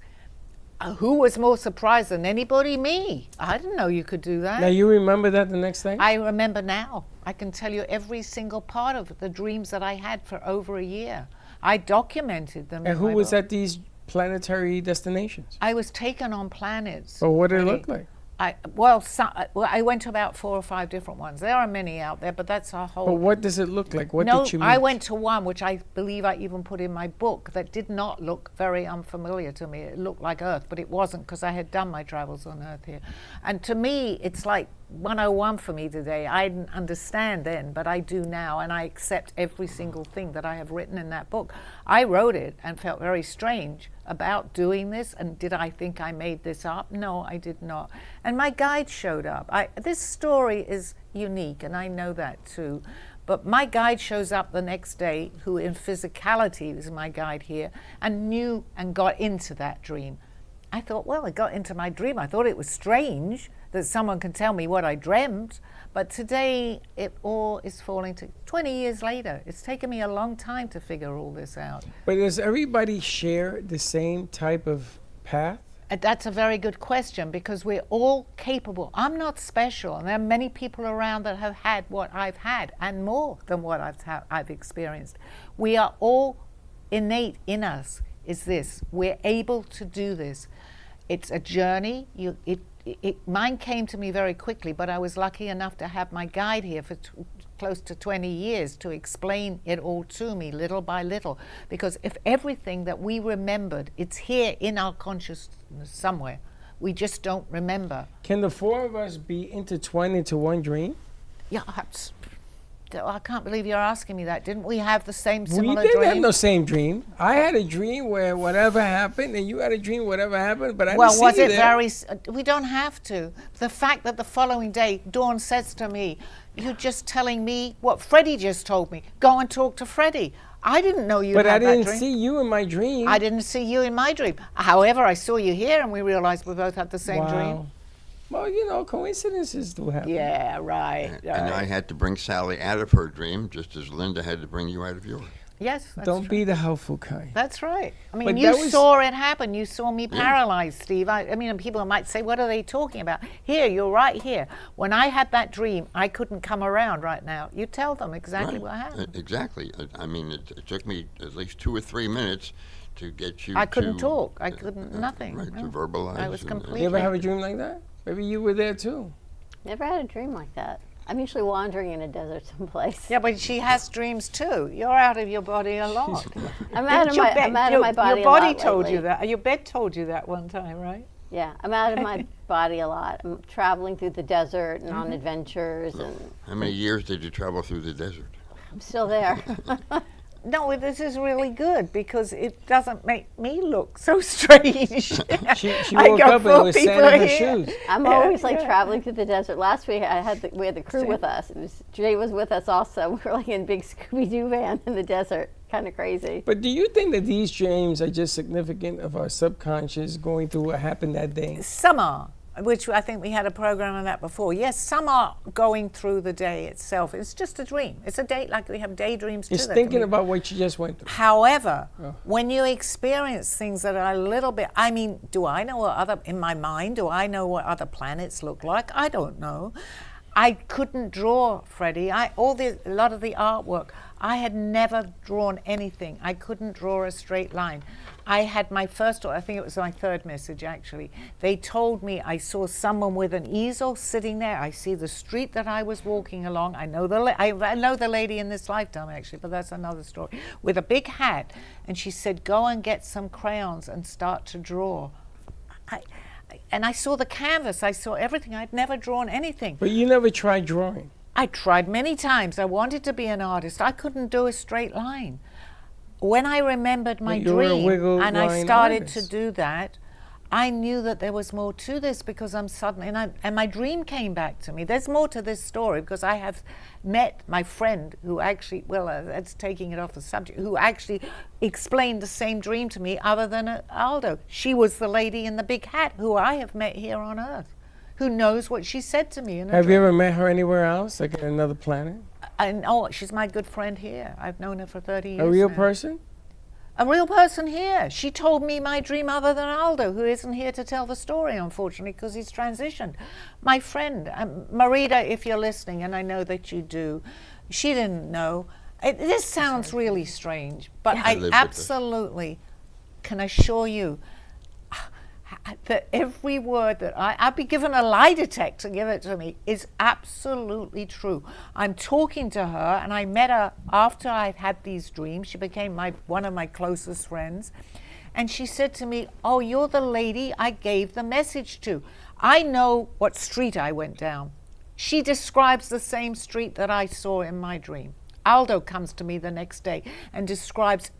Who was more surprised than anybody? Me. I didn't know you could do that. Now you remember that the next day? I remember now. I can tell you every single part of the dreams that I had for over a year. I documented them. And who was at these planetary destinations? I was taken on planets. Well, what did it look like? I went to about 4 or 5 different ones. There are many out there, but that's a whole... But what does it look like? What did you meet? I went to one, which I believe I even put in my book, that did not look very unfamiliar to me. It looked like Earth, but it wasn't, because I had done my travels on Earth here. And to me, it's like 101 for me today. I didn't understand then, but I do now, and I accept every single thing that I have written in that book. I wrote it and felt very strange about doing this, and did I think I made this up? No, I did not. And my guide showed up. This story is unique, and I know that too. But my guide shows up the next day, who in physicality is my guide here, and knew and got into that dream. I thought, well, it got into my dream. I thought it was strange that someone can tell me what I dreamt. But today, it all is falling to 20 years later. It's taken me a long time to figure all this out. But does everybody share the same type of path? That's a very good question, because we're all capable. I'm not special, and there are many people around that have had what I've had, and more than what I've experienced. We are all innate in us, is this. We're able to do this. It's a journey. Mine came to me very quickly, but I was lucky enough to have my guide here for close to 20 years to explain it all to me little by little. Because if everything that we remembered, it's here in our consciousness somewhere. We just don't remember. Can the 4 of us be intertwined into one dream? Yeah, I can't believe you're asking me that. Didn't we have the same similar We didn't dream? have no same dream. I had a dream where whatever happened, and you had a dream whatever happened, but I didn't see was you it there. we don't have to. The fact that the following day, Dawn says to me, you're just telling me what Freddie just told me. Go and talk to Freddie. I didn't know you had that dream. But I didn't see you in my dream. I didn't see you in my dream. However, I saw you here, and we realized we both had the same dream. Well, you know, coincidences do happen. Yeah, right. And I had to bring Sally out of her dream, just as Linda had to bring you out of yours. Yes, that's Don't true. be the helpful kind. That's right. I mean, But you that was- saw it happen. You saw me paralyzed, Steve. I mean, people might say, what are they talking about? Here, you're right here. When I had that dream, I couldn't come around right now. You tell them exactly what happened. Exactly. I mean, it took me at least 2 or 3 minutes to get you I couldn't to, talk. I couldn't, nothing. Right, no. to verbalize. I was and- completely... You ever have a dream like that? Maybe you were there too. Never had a dream like that. I'm usually wandering in a desert someplace. Yeah, but she has dreams too. You're out of your body a lot. I'm out of my body. Your body a lot told you lately. that. Your bed told you that one time, right? Yeah, I'm out of my body a lot. I'm traveling through the desert and on adventures, and How many years did you travel through the desert? I'm still there. No, this is really good because it doesn't make me look so strange. She I woke go, up and it "Four was people sand in her here." shoes. I'm always like traveling through the desert. Last week we had the crew with us. Jay was with us also. We were like in a big Scooby-Doo van in the desert. Kind of crazy. But do you think that these dreams are just significant of our subconscious going through what happened that day? Some are, which I think we had a program on that before. Yes, some are going through the day itself. It's just a dream. It's a day, like we have daydreams too. It's that can thinking be- about what you just went through. However, Oh. when you experience things that are a little bit, I mean, do I know what other, in my mind, do I know what other planets look like? I don't know. I couldn't draw, Freddie. A lot of the artwork, I had never drawn anything. I couldn't draw a straight line. I had my first, I think it was my third message actually. They told me I saw someone with an easel sitting there. I see the street that I was walking along. I know I know the lady in this lifetime actually, but that's another story. With a big hat, and she said, "Go and get some crayons and start to draw." And I saw the canvas. I saw everything. I'd never drawn anything. But you never tried drawing. I tried many times. I wanted to be an artist. I couldn't do a straight line. When I remembered my But you're a dream wiggle and I line started artist. to do that, I knew that there was more to this because I'm suddenly, and my dream came back to me. There's more to this story because I have met my friend who actually, well, that's taking it off the subject, who actually explained the same dream to me other than Aldo. She was the lady in the big hat who I have met here on Earth, who knows what she said to me in a Have you dream. ever met her anywhere else, like in another planet? And oh, she's my good friend here. I've known her for 30 years. A real now. person? A real person here. She told me my dream other than Aldo, who isn't here to tell the story, unfortunately, because he's transitioned. My friend, Marita, if you're listening, and I know that you do, she didn't know. This sounds really strange, but I I live with absolutely can assure you that every word that I'd be given a lie detector to give it to me is absolutely true. I'm talking to her, and I met her after I'd had these dreams. She became one of my closest friends, and she said to me, "Oh, you're the lady I gave the message to. I know what street I went down." She describes the same street that I saw in my dream. Aldo comes to me the next day and describes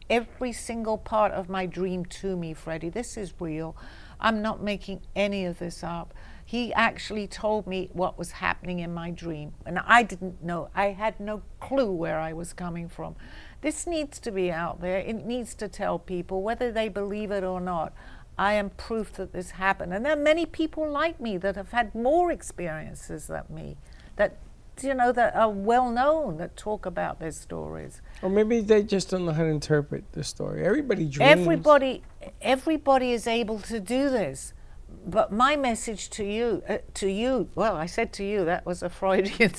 every single part of my dream to me, Freddie. This is real. I'm not making any of this up. He actually told me what was happening in my dream, and I didn't know. I had no clue where I was coming from. This needs to be out there. It needs to tell people, whether they believe it or not. I am proof that this happened. And there are many people like me that have had more experiences than me, that that are well known, that talk about their stories. Or maybe they just don't know how to interpret the story. Everybody dreams. Everybody is able to do this. But my message to you, well, I said to you, that was a Freudian.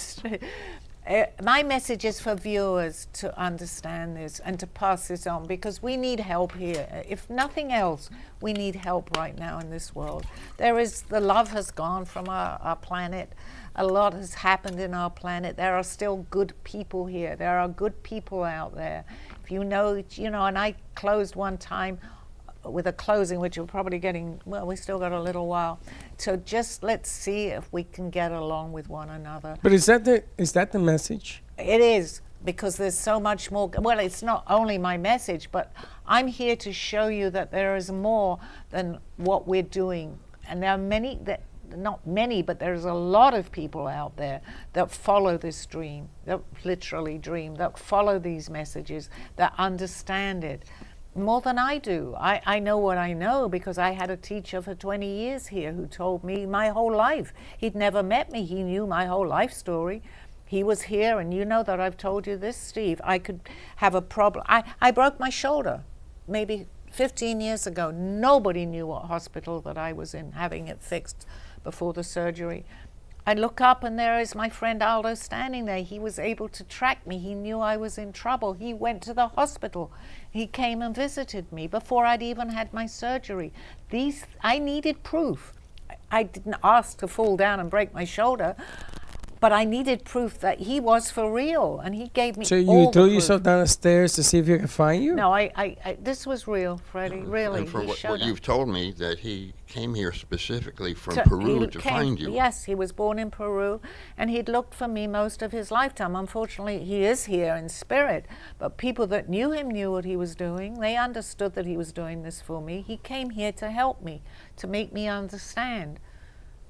My message is for viewers to understand this and to pass this on, because we need help here. If nothing else, we need help right now in this world. The love has gone from our planet. A lot has happened in our planet. There are still good people here. There are good people out there. If you know, and I closed one time with a closing, which we're probably getting, well, we still got a little while. So just let's see if we can get along with one another. But is that the message? It is, because there's so much more. Well, it's not only my message, but I'm here to show you that there is more than what we're doing. And there are not many, but there's a lot of people out there that follow this dream, that literally dream, that follow these messages, that understand it more than I do. I know what I know because I had a teacher for 20 years here who told me my whole life. He'd never met me. He knew my whole life story. He was here, and you know that I've told you this, Steve. I could have a problem. I broke my shoulder maybe 15 years ago. Nobody knew what hospital that I was in, having it fixed before the surgery. I look up, and there is my friend Aldo standing there. He was able to track me. He knew I was in trouble. He went to the hospital. He came and visited me before I'd even had my surgery. I needed proof. I didn't ask to fall down and break my shoulder. but I needed proof that he was for real, and he gave me So all you the threw proof. yourself down the stairs to see if you could find you? No, this was real, Freddie, really. And from He what showed up. you've told me, that he came here specifically from He Peru to came- find you. Yes, he was born in Peru, and he'd looked for me most of his lifetime. Unfortunately, he is here in spirit, but people that knew him knew what he was doing. They understood that he was doing this for me. He came here to help me, to make me understand,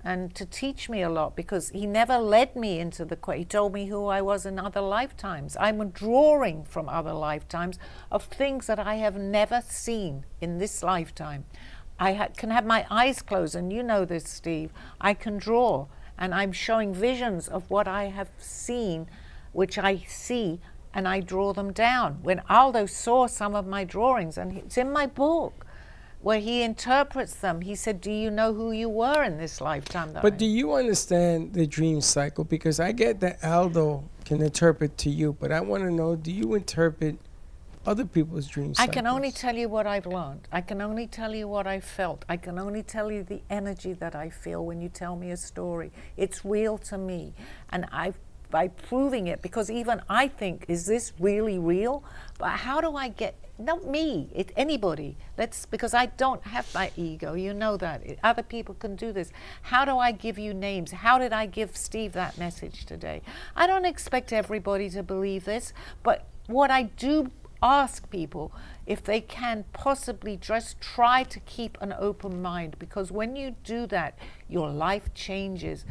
and to teach me a lot, because he never led me into he told me who I was in other lifetimes. I'm drawing from other lifetimes of things that I have never seen in this lifetime. I can have my eyes closed, and you know this, Steve. I can draw, and I'm showing visions of what I have seen, which I see, and I draw them down. When Aldo saw some of my drawings, and it's in my book, where he interprets them, he said, do you know who you were in this lifetime? But do you understand the dream cycle? Because I get that Aldo can interpret to you, but I want to know, do you interpret other people's dream cycles? I can only tell you what I've learned. I can only tell you what I felt. I can only tell you the energy that I feel when you tell me a story. It's real to me. And by proving it, because even I think, is this really real? But how do I get, not me, it's anybody. Because I don't have my ego, you know that. Other people can do this. How do I give you names? How did I give Steve that message today? I don't expect everybody to believe this, but what I do ask people, if they can possibly just try to keep an open mind, because when you do that, your life changes.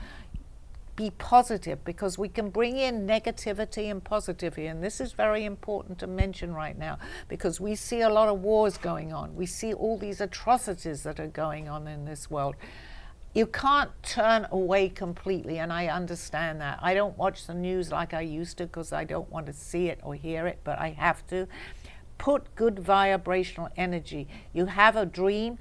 Be positive, because we can bring in negativity and positivity, and this is very important to mention right now, because we see a lot of wars going on. We see all these atrocities that are going on in this world. You can't turn away completely, and I understand that. I don't watch the news like I used to, because I don't want to see it or hear it, but I have to. Put good vibrational energy. You have a dream,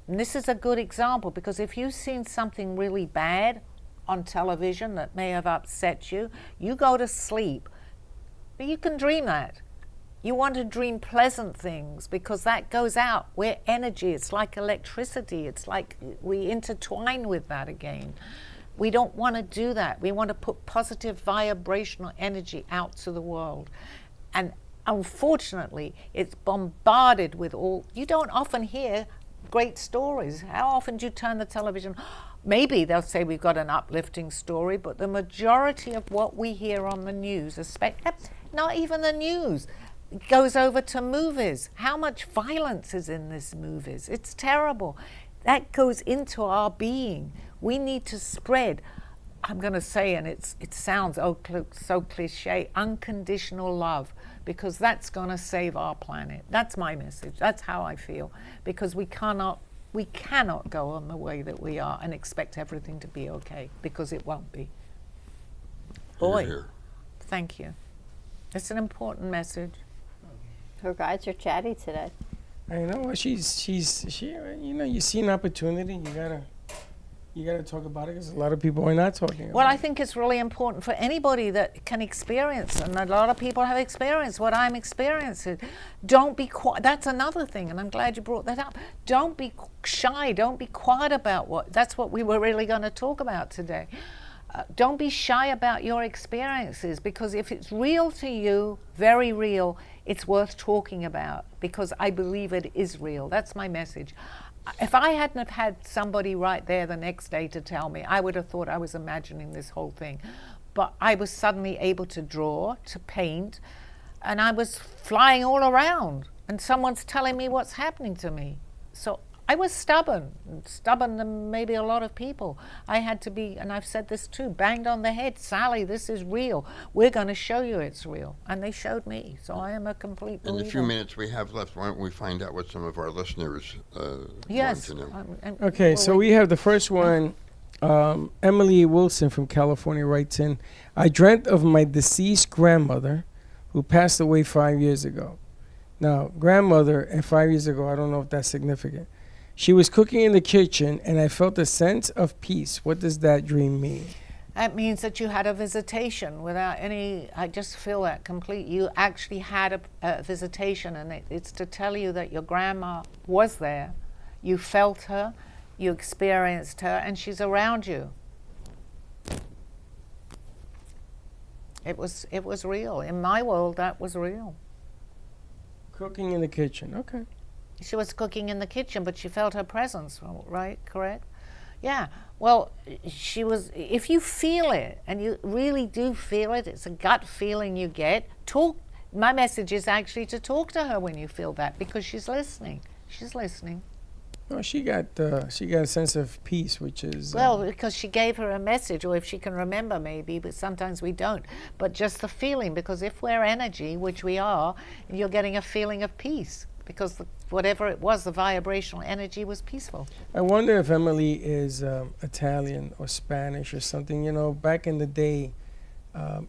and this is a good example, because if you've seen something really bad on television that may have upset you, you go to sleep. But you can dream that. You want to dream pleasant things, because that goes out. We're energy. It's like electricity. It's like we intertwine with that again. We don't want to do that. We want to put positive vibrational energy out to the world. And unfortunately, it's bombarded with you don't often hear great stories. How often do you turn the television? Maybe they'll say we've got an uplifting story, but the majority of what we hear on the news, not even the news, goes over to movies. How much violence is in these movies? It's terrible. That goes into our being. We need to spread, I'm going to say, and it sounds so cliche, unconditional love, because that's going to save our planet. That's my message. That's how I feel, because we cannot go on the way that we are and expect everything to be okay, because it won't be. Boy, Here. Thank you. It's an important message. Her guides are chatty today. I know she you know, you see an opportunity, you gotta talk about it, because a lot of people are not talking about Well, I it. think it's really important for anybody that can experience, and a lot of people have experienced what I'm experiencing. Don't be quiet. That's another thing, and I'm glad you brought that up. Don't be shy. Don't be quiet about that's what we were really going to talk about today. Don't be shy about your experiences, because if it's real to you, very real, it's worth talking about, because I believe it is real. That's my message. If I hadn't have had somebody right there the next day to tell me, I would have thought I was imagining this whole thing. But I was suddenly able to draw, to paint, and I was flying all around, and someone's telling me what's happening to me. So I was stubborn than maybe a lot of people. I had to be, and I've said this too, banged on the head. Sally, this is real. We're going to show you it's real. And they showed me. So I am a complete believer. In the few minutes we have left, why don't we find out what some of our listeners Yes. want to know? Okay, so we have the first one. Emily Wilson from California writes in, I dreamt of my deceased grandmother who passed away 5 years ago. Now, grandmother and 5 years ago, I don't know if that's significant. She was cooking in the kitchen, and I felt a sense of peace. What does that dream mean? That means that you had a visitation without any, I just feel that complete. You actually had a visitation, and it's to tell you that your grandma was there. You felt her, you experienced her, and she's around you. It was real. In my world, that was real. Cooking in the kitchen. Okay. She was cooking in the kitchen, but she felt her presence, right? Correct? Yeah. Well, she was, if you feel it, and you really do feel it, it's a gut feeling you get, talk. My message is actually to talk to her when you feel that, because she's listening. She's listening. Well, she got a sense of peace, which is Well, because she gave her a message, or if she can remember maybe, but sometimes we don't. But just the feeling, because if we're energy, which we are, you're getting a feeling of peace, because whatever it was, the vibrational energy was peaceful. I wonder if Emily is Italian or Spanish or something. You know, back in the day,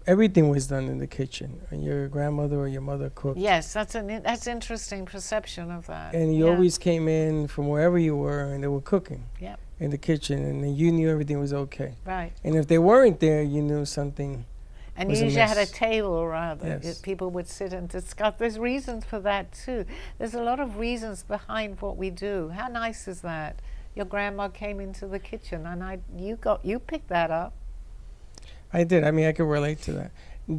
everything was done in the kitchen, and your grandmother or your mother cooked. Yes, that's interesting perception of that. And you Yeah. always came in from wherever you were, and they were cooking Yep. in the kitchen, and then you knew everything was okay. Right. And if they weren't there, you knew something. And was you a usually had a mess. table, rather. Yes. People would sit and discuss. There's reasons for that, too. There's a lot of reasons behind what we do. How nice is that? Your grandma came into the kitchen, and you picked that up. I did. I mean, I could relate to that.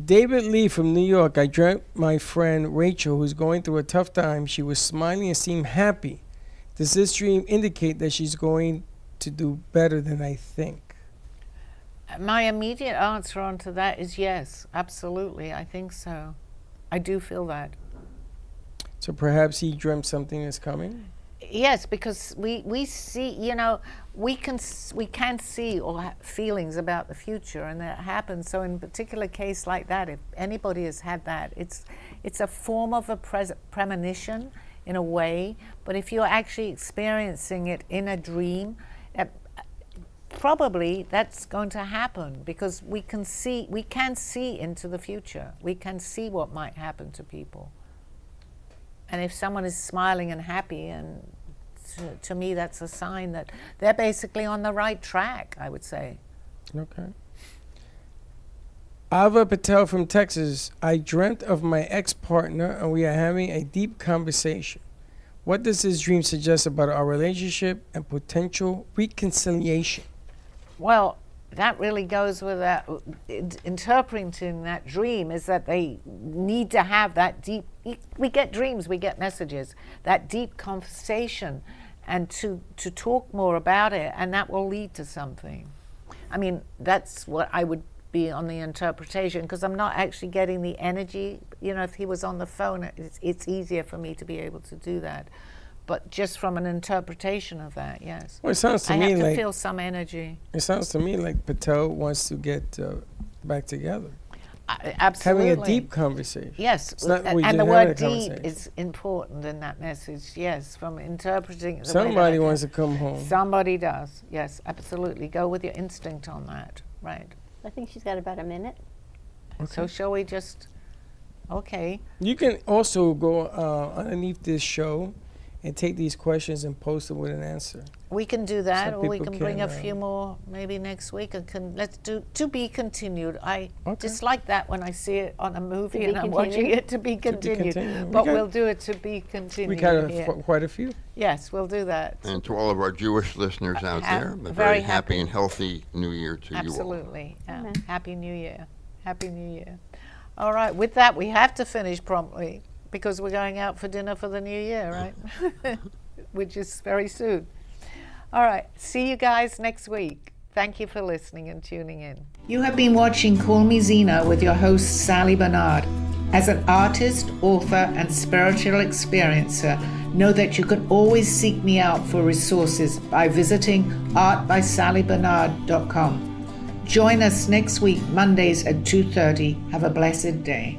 David Lee from New York. I dreamt my friend Rachel, who's going through a tough time. She was smiling and seemed happy. Does this dream indicate that she's going to do better than I think? My immediate answer onto that is yes, absolutely. I think so. I do feel that. So perhaps he dreamt something is coming? Yes, because we see, we can see or have feelings about the future, and that happens. So in a particular case like that, if anybody has had that, it's a form of a premonition in a way. But if you're actually experiencing it in a dream, probably that's going to happen, because we can see into the future. We can see what might happen to people. And if someone is smiling and happy, and to me that's a sign that they're basically on the right track, I would say. Okay. Ava Patel from Texas. I dreamt of my ex-partner, and we are having a deep conversation. What does this dream suggest about our relationship and potential reconciliation? Well, that really goes with that. Interpreting that dream is that they need to have that deep, we get dreams, we get messages, that deep conversation, and to talk more about it, and that will lead to something. I mean, that's what I would be on the interpretation, because I'm not actually getting the energy. If he was on the phone, it's easier for me to be able to do that. But just from an interpretation of that, yes. Well, it sounds to I me have to like feel some energy. it sounds to me like Patel wants to get back together, Absolutely. having a deep conversation. Yes, It's not we and the just word had a deep conversation. is important in that message. Yes, from interpreting. The way that Somebody I wants to can. come home. Somebody does. Yes, absolutely. Go with your instinct on that. Right. I think she's got about a minute. So shall we just? Okay. You can also go underneath this show and take these questions and post them with an answer. We can do that, Some or we people can bring can, a few more maybe next week. And let's do to be continued. I Okay. dislike that when I see it on a movie be and I'm watching continued? it to be continued. continued. But We got- we'll do it to be continued. We got here. quite a few. Yes, we'll do that. And to all of our Jewish listeners out there, a very very happy. happy and healthy New Year to you all. Absolutely. Amen. Happy New Year. Happy New Year. All right, with that, we have to finish promptly because we're going out for dinner for the New Year, right? Which is very soon. All right, see you guys next week. Thank you for listening and tuning in. You have been watching Call Me Zena with your host, Sally Barnard. As an artist, author, and spiritual experiencer, know that you can always seek me out for resources by visiting artbysallybarnard.com. Join us next week, Mondays at 2:30. Have a blessed day.